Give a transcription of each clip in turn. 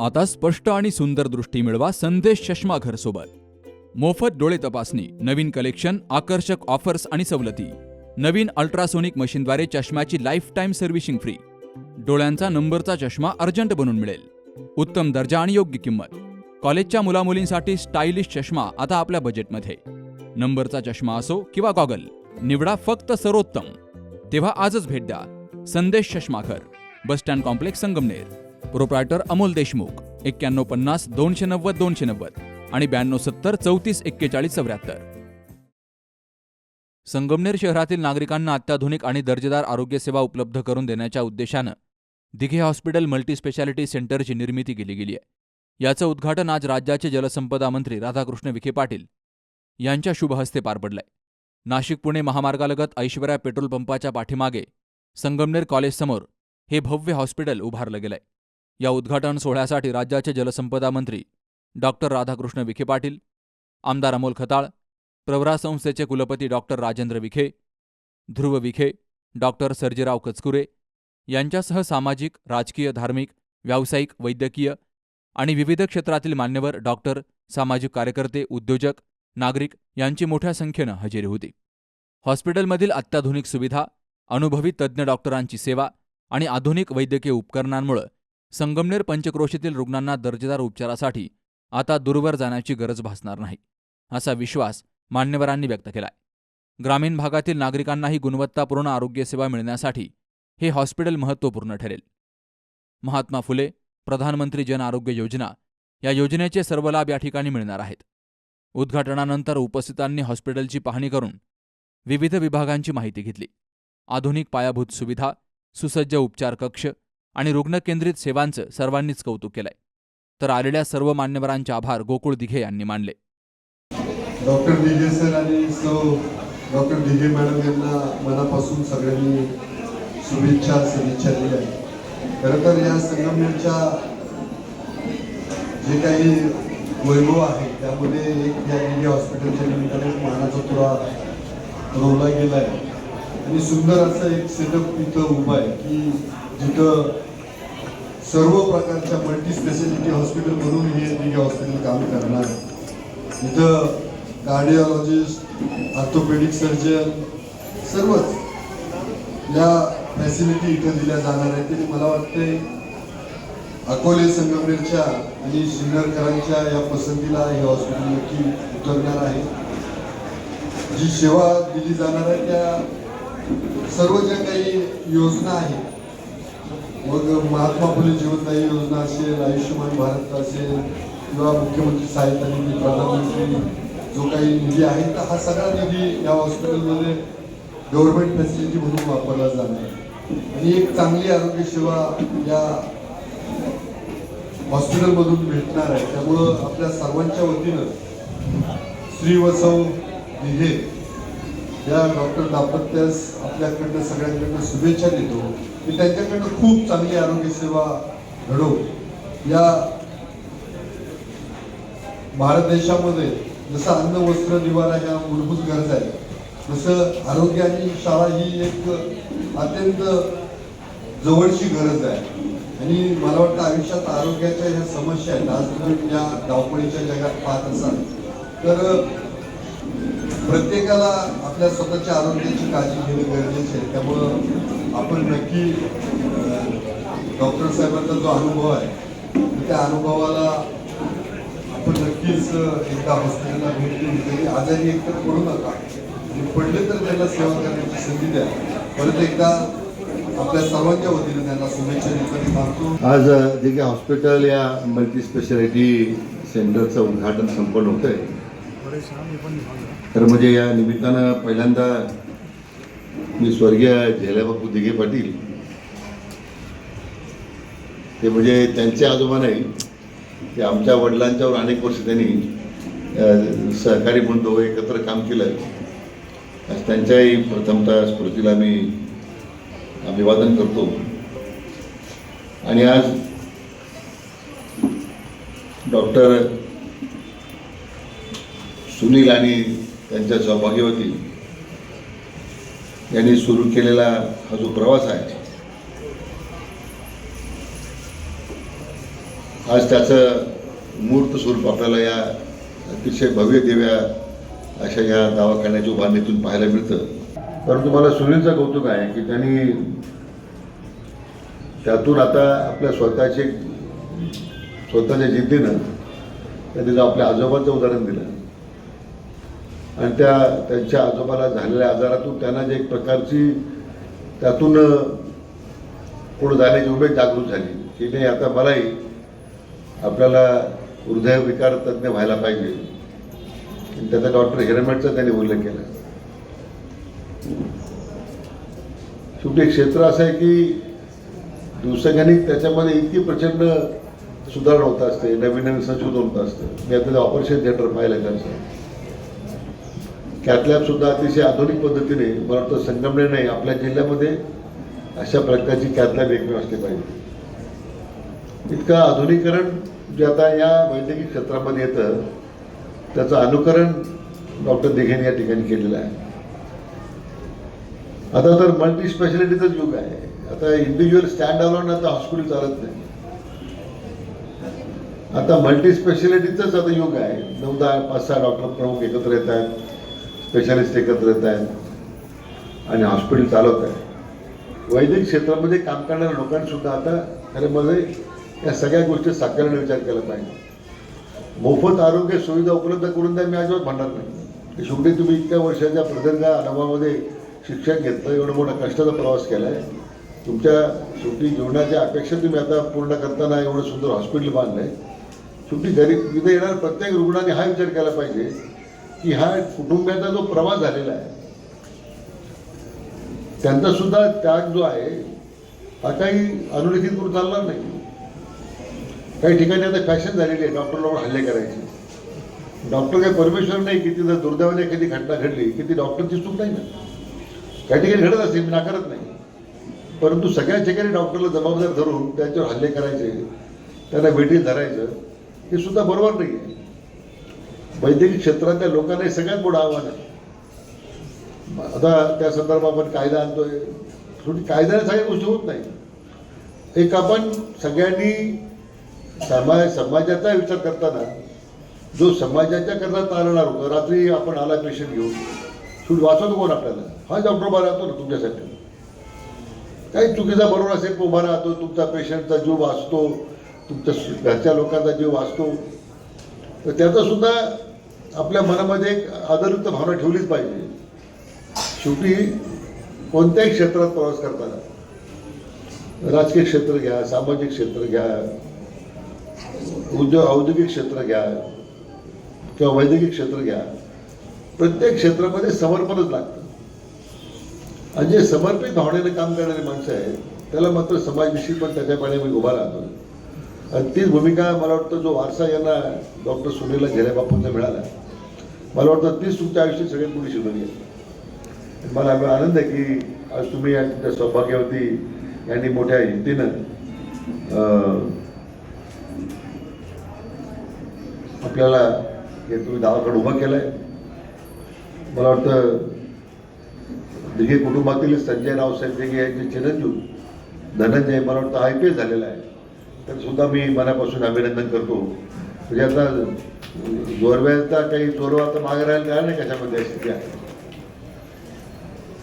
आता स्पष्ट आणि सुंदर दृष्टी मिळवा संदेश चष्मा घर सोबत. मोफत डोळे तपासणी, नवीन कलेक्शन, आकर्षक ऑफर्स आणि सवलती. नवीन अल्ट्रासोनिक मशीनद्वारे चष्म्याची लाईफ टाईम सर्व्हिसिंग फ्री. डोळ्यांचा नंबरचा चष्मा अर्जंट बनून मिळेल. उत्तम दर्जा आणि योग्य किंमत. कॉलेजच्या मुलामुलींसाठी स्टायलिश चष्मा आता आपल्या बजेटमध्ये. नंबरचा चष्मा असो किंवा गॉगल, निवडा फक्त सर्वोत्तम. तेव्हा आजच भेट द्या Sandesh Chashmaghar, bus stand complex, Sangamner. Proprietor Amol Deshmukh. 9150 290 290 आणि 9270 34 41 74. संगमनेर शहरातील नागरिकांना अत्याधुनिक आणि दर्जेदार आरोग्यसेवा उपलब्ध करून देण्याच्या उद्देशानं दिघे हॉस्पिटल मल्टीस्पेशालिटी सेंटरची निर्मिती केली गेली आहे. याचं उद्घाटन आज राज्याचे जलसंपदा मंत्री राधाकृष्ण विखे पाटील यांच्या शुभ हस्ते पार पडलंय. नाशिक पुणे महामार्गालगत ऐश्वर्या पेट्रोल पंपाच्या पाठीमागे संगमनेर कॉलेजसमोर हे भव्य हॉस्पिटल उभारलं गेलंय. या उद्घाटन सोहळ्यासाठी राज्याचे जलसंपदा मंत्री डॉक्टर राधाकृष्ण विखे पाटील, आमदार अमोल खताळ, प्रवरा संस्थेचे कुलपती डॉक्टर राजेंद्र विखे, ध्रुव विखे, डॉक्टर सर्जेराव कचकुरे यांच्यासह सामाजिक, राजकीय, धार्मिक, व्यावसायिक, वैद्यकीय आणि विविध क्षेत्रातील मान्यवर, डॉक्टर, सामाजिक कार्यकर्ते, उद्योजक, नागरिक यांची मोठ्या संख्येनं हजेरी होती. हॉस्पिटलमधील अत्याधुनिक सुविधा, अनुभवी तज्ज्ञ डॉक्टरांची सेवा आणि आधुनिक वैद्यकीय उपकरणांमुळे संगमनेर पंचक्रोशीतील रुग्णांना दर्जेदार उपचारासाठी आता दूरवर जाण्याची गरज भासणार नाही, असा विश्वास मान्यवरांनी व्यक्त केलाय. ग्रामीण भागातील नागरिकांनाही गुणवत्तापूर्ण आरोग्यसेवा मिळण्यासाठी हे हॉस्पिटल महत्त्वपूर्ण ठरेल. महात्मा फुले प्रधानमंत्री जन आरोग्य योजना या योजनेचे सर्व लाभ या ठिकाणी मिळणार आहेत. उद्घाटनानंतर उपस्थितांनी हॉस्पिटलची पाहणी करून विविध विभागांची माहिती घेतली. आधुनिक पायाभूत सुविधा, सुसज्ज उपचार कक्ष आणि रुग्णकेंद्रित सेवांचं सर्वांनीच कौतुक केलंय. तर आलेल्या सर्व मान्यवरांचे आभार गोकुळ दिघे यांनी मानले. डॉक्टर दिघे सर आणि डॉक्टर दिघे मॅडम यांना मनापासून सगळ्यांनी सदिच्छा दिल्या. खरं तर या संगमनेरच्या जे काही वैभव आहे त्यामध्ये एक या दिघे हॉस्पिटलच्या निमित्ताने मानाचा तुरा रोवला गेला आहे आणि सुंदर असं एक सेटअप इथं उभा आहे की जिथं सर्व प्रकारच्या मल्टी स्पेशालिटी हॉस्पिटल म्हणून हे दिघे हॉस्पिटल काम करणार आहे. इथं कार्डिओलॉजिस्ट, ऑर्थोपेडिक सर्जन सर्वच या फॅसिलिटी इथं दिल्या जाणार आहेत. आणि मला वाटतंय अकोले, संगमनेरच्या आणि सिन्नरकरांच्या या पसंतीला हे हॉस्पिटल नक्की उतरणार आहे. जी सेवा दिली जाणार आहे त्या सर्व ज्या काही योजना आहेत, मग महात्मा फुले जीवनदायी योजना असेल, आयुष्यमान भारत असेल किंवा मुख्यमंत्री सहायता निधी, प्रधानमंत्री जो काही निधी आहे, तर हा सगळा निधी या हॉस्पिटलमध्ये गव्हर्नमेंट फॅसिलिटी म्हणून वापरला जाणार आहे. आणि एक चांगली आरोग्य सेवा या हॉस्पिटलमधून भेटणार आहे. त्यामुळं आपल्या सर्वांच्या वतीनं श्री व सौ दिघे या डॉक्टर दाम्पत्यास आपल्याकडनं सगळ्यांकडनं शुभेच्छा देतो की त्यांच्याकडनं खूप चांगली आरोग्य सेवा घडो. या भारत देशामध्ये जसं अन्न, वस्त्र, निवारा ह्या मूलभूत गरजा आहेत, तसं आरोग्य आणि शाळा ही एक अत्यंत जवळची गरज आहे. आणि मला वाटतं आयुष्यात आरोग्याच्या ह्या समस्या आहेत. आज तुम्ही या धावपळीच्या जगात पाहत असाल तर प्रत्येकाला आपल्या स्वतःच्या आरोग्याची काळजी घेणं गरजेचं आहे. त्यामुळं आपण नक्की डॉक्टर साहेबांचा जो अनुभव आहे त्या अनुभवाला आपण नक्कीच एकदा हॉस्पिटलला भेट दिली तरी आजारी एकतर पडू नका आणि पडले तर त्यांना सेवा करण्याची संधी द्या. परत एकदा आपल्या सर्वांच्या वतीने त्यांना शुभेच्छा देताना सांगतो. आज दिघे हॉस्पिटल या मल्टी स्पेशालिटी सेंटरचं उद्घाटन संपन्न होत आहे. तर म्हणजे या निमित्तानं पहिल्यांदा मी स्वर्गीय झेल्याबापू दिघे पाटील ते म्हणजे त्यांचे आजोबा नाही, ते आमच्या वडिलांच्यावर अनेक वर्ष त्यांनी सहकारी म्हणून दोघं एकत्र काम केलं. त्यांच्याही प्रथमतः स्मृतीला मी अभिवादन करतो. आणि आज डॉक्टर सुनील आणि त्यांच्या सौभाग्यवती यांनी सुरू केलेला हा जो प्रवास आहे आज त्याचं मूर्त स्वरूप आपल्याला या अतिशय भव्य दिव्या अशा या दवाखान्याच्या उभारणीतून पाहायला मिळतं. परंतु मला सुनीलचं कौतुक आहे की त्यांनी त्यातून आता आपल्या स्वतःच्या जिद्दीनं त्यांनी आपल्या आजोबांचं उदाहरण दिलं आणि त्यांच्या आजोबाला झालेल्या आजारातून त्यांना जे एक प्रकारची त्यातून पुढे जाण्याची उमेद जागृत झाली की नाही आता मलाही आपल्याला हृदयविकार तज्ज्ञ व्हायला पाहिजे. आणि त्याचा डॉक्टर हिरेमठचा त्यांनी उल्लेख केला. शेवटी एक क्षेत्र असं आहे की दिवसागणिक त्याच्यामध्ये इतकी प्रचंड सुधारणा होत असते, नवीन नवीन संशोधन होत असतं. मी आता ऑपरेशन थिएटर पाहिलं त्यांचं कॅथ लॅब सुद्धा अतिशय आधुनिक पद्धतीने मला वाटतं संगमनेर नाही आपल्या जिल्ह्यामध्ये अशा प्रकारची कॅथ लॅब एकमेव असली पाहिजे. इतकं आधुनिकीकरण जे आता या वैद्यकीय क्षेत्रामध्ये येतं त्याचं अनुकरण डॉक्टर दिघेने या ठिकाणी केलेलं आहे. आता तर मल्टी स्पेशालिटीचंच युग आहे. आता इंडिव्हिज्युअल स्टँड अलोन आता हॉस्पिटल चालत नाही. आता मल्टी स्पेशालिटीचंच आता युग आहे. 9-10 5-6 डॉक्टर प्रमुख एकत्र येत आहेत, स्पेशालिस्ट एकत्र येत आहेत आणि हॉस्पिटल चालवत आहे. वैद्यकीय क्षेत्रामध्ये काम करणाऱ्या लोकांनीसुद्धा आता खऱ्यामध्ये या सगळ्या गोष्टी साकारण्याचा विचार केला पाहिजे. मोफत आरोग्य सुविधा उपलब्ध करून द्या मी अजिबात म्हणणार नाही. शेवटी तुम्ही इतक्या वर्षाच्या प्रदीर्घ अनुभवामध्ये शिक्षण घेतलं, एवढा मोठा कष्टाचा प्रवास केला आहे. तुमच्या शेवटी जीवनाच्या अपेक्षा तुम्ही आता पूर्ण करताना एवढं सुंदर हॉस्पिटल बांधलं आहे. शेवटी गरीब इथे येणाऱ्या प्रत्येक रुग्णाने हा विचार केला पाहिजे की हा कुटुंबाचा जो प्रवास झालेला आहे त्यांचा सुद्धा त्याग जो आहे हा काही अनुलिखित करून चालणार नाही. काही ठिकाणी आता फॅशन झालेली आहे डॉक्टर लोक हल्ले करायचे. डॉक्टर काही परमेश्वर नाही की तिथं दुर्दैवाने एखादी घटना घडली की ती डॉक्टरची चूक नाही ना. काही ठिकाणी घडत असेल मी नाकारत नाही, परंतु सगळ्या ठिकाणी डॉक्टरला जबाबदार धरून त्यांच्यावर हल्ले करायचे, त्यांना वेटीत धरायचं हे सुद्धा बरोबर नाही आहे. वैद्यकीय क्षेत्रातल्या लोकांना हे सगळ्यात मोठं आव्हान आहे. आता त्या संदर्भात आपण कायदा आणतोय, शेवटी कायद्याने सगळ्या गोष्टी होत नाही. एक आपण सगळ्यांनी समाजाचा विचार करताना जो समाजाच्या करता चालणार होतं, रात्री आपण आला पेशंट घेऊन शेवटी वाचवतो कोण आपल्याला? हा डॉक्टर उभा राहतो ना तुमच्यासाठी. काही चुकीचा बरोबर असेल उभा राहतो, तुमचा पेशंटचा जीव वाचतो, तुमच्या घरच्या लोकांचा जीव वाचतो. तर त्याचा सुद्धा आपल्या मनामध्ये एक आदरयुक्त भावना ठेवलीच पाहिजे. शेवटी कोणत्याही क्षेत्रात प्रवास करताना, राजकीय क्षेत्र घ्या, सामाजिक क्षेत्र घ्या, औद्योगिक क्षेत्र घ्या किंवा वैद्यकीय क्षेत्र घ्या, प्रत्येक क्षेत्रामध्ये समर्पणच लागतं. आणि जे समर्पित भावनेने काम करणारी माणसं आहेत त्याला मात्र समाजविषयी पण त्याच्या पाण्यामध्ये उभा राहतो. आणि तीच भूमिका मला वाटतं जो वारसा यांना डॉक्टर सुनीलला घेऱ्याबापूंचा मिळाला, मला वाटतं तीच तुमच्या आयुष्यात सगळ्यात मोठी शिकवली आहे. मला आनंद आहे की आज तुम्ही या तुमच्या सौभाग्यवती यांनी मोठ्या हिमतीनं आपल्याला हे तुम्ही दवाखाना उभा केला आहे. मला वाटतं दिघे कुटुंबातील संजय रावसाहेब दिघे यांचे चिरंजीव धनंजय मला वाटतं IPS झालेला आहे. तर सुद्धा मी मनापासून अभिनंदन करतो. म्हणजे आता जोरव्याचा काही चोरवा तर मागे राहायला काय नाही कशामध्ये स्थिती आहे.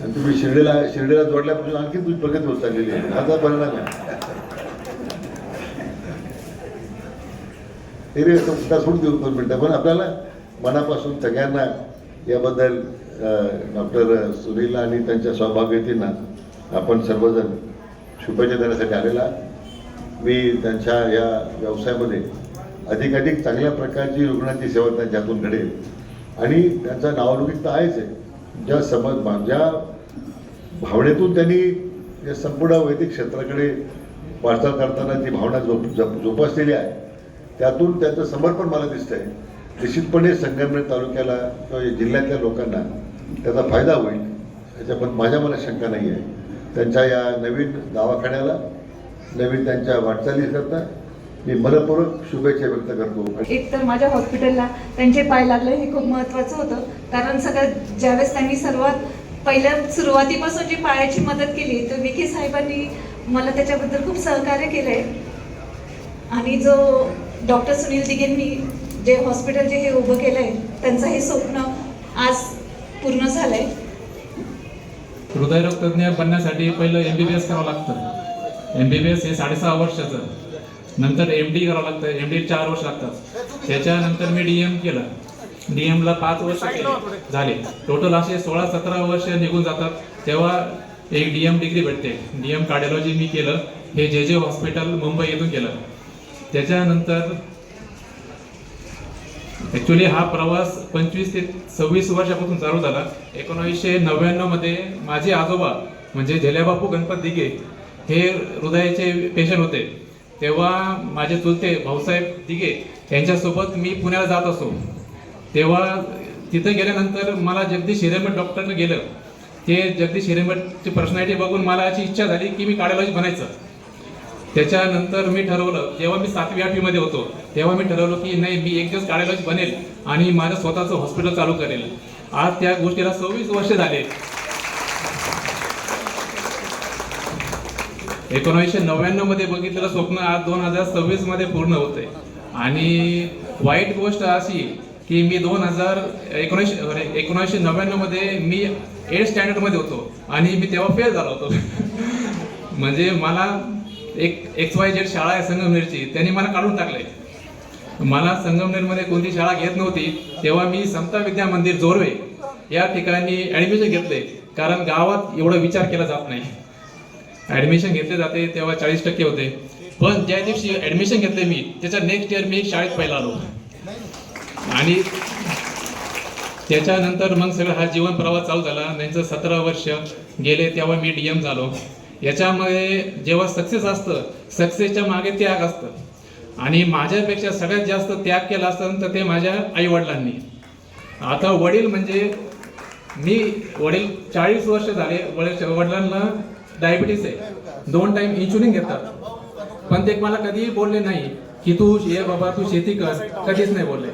आणि तुम्ही शिर्डीला जोडल्यापासून आणखी तुझी प्रगती होत चाललेली आहे. आता परिणाम आहे. हे सोडून देऊ 2 मिनटं. पण आपल्याला मनापासून सगळ्यांना याबद्दल डॉक्टर सुनीलला आणि त्यांच्या सौभाग्यवतींना आपण सर्वजण शुभेच्छा देण्यासाठी आलेला. मी त्यांच्या या व्यवसायामध्ये अधिकाधिक चांगल्या प्रकारची रुग्णांची सेवा त्यांच्या हातून घडेल. आणि त्यांचा नावलौकिक तर आहेच आहे. ज्या भावनेतून त्यांनी या संपूर्ण वैद्यकीय क्षेत्राकडे वाटचाल करताना जी भावना जोपासलेली आहे त्यातून त्यांचं समर्पण मला दिसतं आहे. निश्चितपणे संगमनेर तालुक्याला किंवा जिल्ह्यातल्या लोकांना त्याचा फायदा होईल याच्या माझ्या मनात शंका नाही आहे. त्यांच्या या नवीन दवाखान्याला, नवीन त्यांच्या वाटचालीकरता मी मनपूर्वक शुभेच्छा व्यक्त करतो. एक तर माझ्या हॉस्पिटलला त्यांचे पाय लागले हे खूप महत्त्वाचं होतं. कारण सगळ्यात ज्यावेळेस त्यांनी सर्वात पहिल्या सुरुवातीपासून जी पायाची मदत केली तर विखे साहेबांनी मला त्याच्याबद्दल खूप सहकार्य केलं आहे. आणि जो डॉक्टर सुनील दिघेंनी जे हॉस्पिटल जे हे उभं केलं आहे त्यांचं हे स्वप्न आज पूर्ण झालं आहे. हृदयरोग तज्ज्ञ बनण्यासाठी पहिलं MBBS करावं लागतं. MBBS हे 6.5 वर्षाचं, नंतर MD करावं लागतं. MD 4 वर्ष लागतात. त्याच्यानंतर मी DM केलं. DM ला 5 वर्ष झाले. टोटल असे 16-17 वर्ष निघून जातात, तेव्हा एक DM डिग्री भेटते. DM कार्डिओलॉजी मी केलं, हे JJ हॉस्पिटल मुंबई येथून केलं. त्याच्यानंतर ॲक्च्युली हा प्रवास 25 ते 26 वर्षापासून चालू झाला. 1999 मध्ये माझे आजोबा म्हणजे झेल्याबापू गणपत दिघे हे हृदयाचे पेशंट होते. तेव्हा माझे चुलते भाऊसाहेब दिघे यांच्यासोबत मी पुण्याला जात असो. तेव्हा तिथे गेल्यानंतर मला जगदीश हिरेमठ डॉक्टरने गेलं. ते जगदीश हिरेमठची पर्सनॅलिटी बघून मला अशी इच्छा झाली की मी कार्डिओलॉजी बनायचं. त्याच्यानंतर मी ठरवलं, जेव्हा मी 7वी-8वी मध्ये होतो तेव्हा मी ठरवलं की नाही, मी एक दिवस कार्डिओलॉजी बनेल आणि माझं स्वतःचं हॉस्पिटल चालू करेल. आज त्या गोष्टीला 26 वर्ष झाले. 1999 मध्ये बघितलेलं स्वप्न आज 2026 मध्ये पूर्ण होते. आणि वाईट गोष्ट अशी की मी 1999 मध्ये मी 8th स्टँडर्ड मध्ये होतो आणि मी तेव्हा फेल झालो होतो. म्हणजे मला एक XYZ शाळा आहे संगमनेरची, त्यांनी मला काढून टाकले. मला संगमनेरमध्ये कोणती शाळा घेत नव्हती. तेव्हा मी समता विद्या मंदिर जोरवे या ठिकाणी ॲडमिशन घेतले, कारण गावात एवढा विचार केला जात नाही. ॲडमिशन घेतले जाते तेव्हा 40% होते. पण ज्या दिवशी ॲडमिशन घेतले मी, त्याच्या नेक्स्ट इयर मी शाळेत पहिला आलो. आणि त्याच्यानंतर मग सगळं हा जीवन प्रवास चालू झाला. त्यांचं 17 वर्ष गेले, तेव्हा मी DM झालो. याच्यामध्ये जेव्हा सक्सेस असतं, सक्सेसच्या मागे त्याग असतं. आणि माझ्यापेक्षा सगळ्यात जास्त त्याग केला असतं तर ते माझ्या आईवडिलांनी. आता वडील म्हणजे वडील 40 वर्ष झाले. वडिलांना डायबिटीस आहे, 2 टाइम इन्शुलिन घेतात. पण ते मला कधीही बोलले नाही की तू ये बाबा तू शेती कर, कधीच नाही बोलले.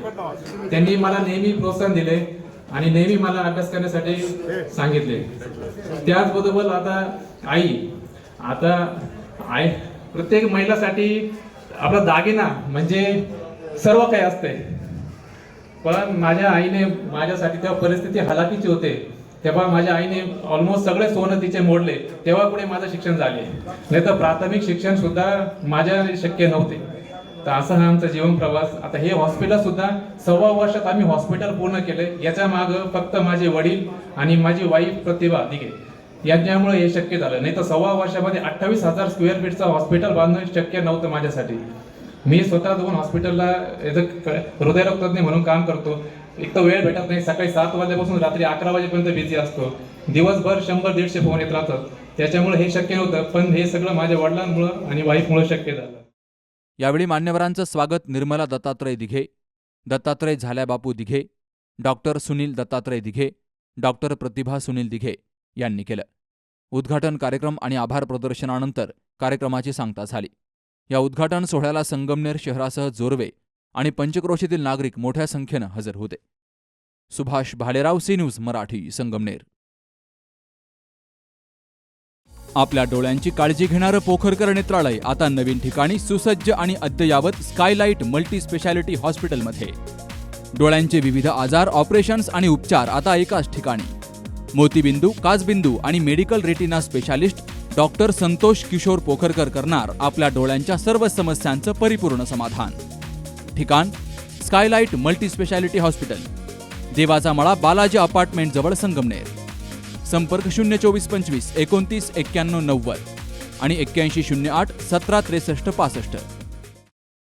त्यांनी मला नेहमी प्रोत्साहन दिले आणि नेहमी मला अभ्यास करण्यासाठी सांगितले. त्याचबरोबर आई प्रत्येक महिलासाठी आपला दागिना म्हणजे सर्व काही असते. पण माझ्या आईने माझ्यासाठी तेव्हा परिस्थिती हलाखीची होते, तेव्हा माझ्या आईने ऑलमोस्ट सगळे सोनं तिचे मोडले. तेव्हा पुढे माझं शिक्षण झाले, नाही तर प्राथमिक शिक्षण सुद्धा माझ्या शक्य नव्हते. तर असा हा आमचा जीवन प्रवास. आता हे हॉस्पिटल सुद्धा 1.25 वर्षात आम्ही हॉस्पिटल पूर्ण केले. याच्या मागं फक्त माझे वडील आणि माझी वाईफ प्रतिभा दिघे यांच्यामुळे हे शक्य झालं. नाही तर 1.25 वर्षामध्ये 28,000 स्क्वेअर फीटचं हॉस्पिटल बांधणं शक्य नव्हतं माझ्यासाठी. मी स्वतः 2 हॉस्पिटलला हृदयरोग तज्ज्ञ म्हणून काम करतो. एक तर वेळ भेटत नाही. सकाळी 7 वाजल्यापासून रात्री 11 वाजेपर्यंत बिझी असतो. दिवसभर 100-150 फोन येत राहतात. त्याच्यामुळे हे शक्य नव्हतं. पण हे सगळं माझ्या वडिलांमुळं आणि वाईफमुळे शक्य झालं. यावेळी मान्यवरांचं स्वागत निर्मला दत्तात्रय दिघे, दत्तात्रय झाल्याबापू दिघे, डॉक्टर सुनील दत्तात्रय दिघे, डॉक्टर प्रतिभा सुनील दिघे यांनी केलं. उद्घाटन कार्यक्रम आणि आभार प्रदर्शनानंतर कार्यक्रमाची सांगता झाली. या उद्घाटन सोहळ्याला संगमनेर शहरासह जोरवे आणि पंचक्रोशीतील नागरिक मोठ्या संख्येनं हजर होते. Subhash Bhalerao, C news Marathi, Sangamner. आपल्या डोळ्यांची काळजी घेणारं पोखरकर नेत्रालय आता नवीन ठिकाणी सुसज्ज आणि अद्ययावत स्कायलाइट मल्टी स्पेशालिटी हॉस्पिटलमध्ये. डोळ्यांचे विविध आजार, ऑपरेशन्स आणि उपचार आता एकाच ठिकाणी. मोतीबिंदू, काचबिंदू आणि medical retina specialist doctor Santosh Kishor Pokharkar करणार आपल्या डोळ्यांच्या सर्व समस्यांचं परिपूर्ण समाधान. ठिकाण स्कायलाइट मल्टी स्पेशालिटी हॉस्पिटल, देवाचा मळा, बालाजी अपार्टमेंट जवळ, संगमनेर. संपर्क 02425 29 91 90 आणि 8108 17 63 65.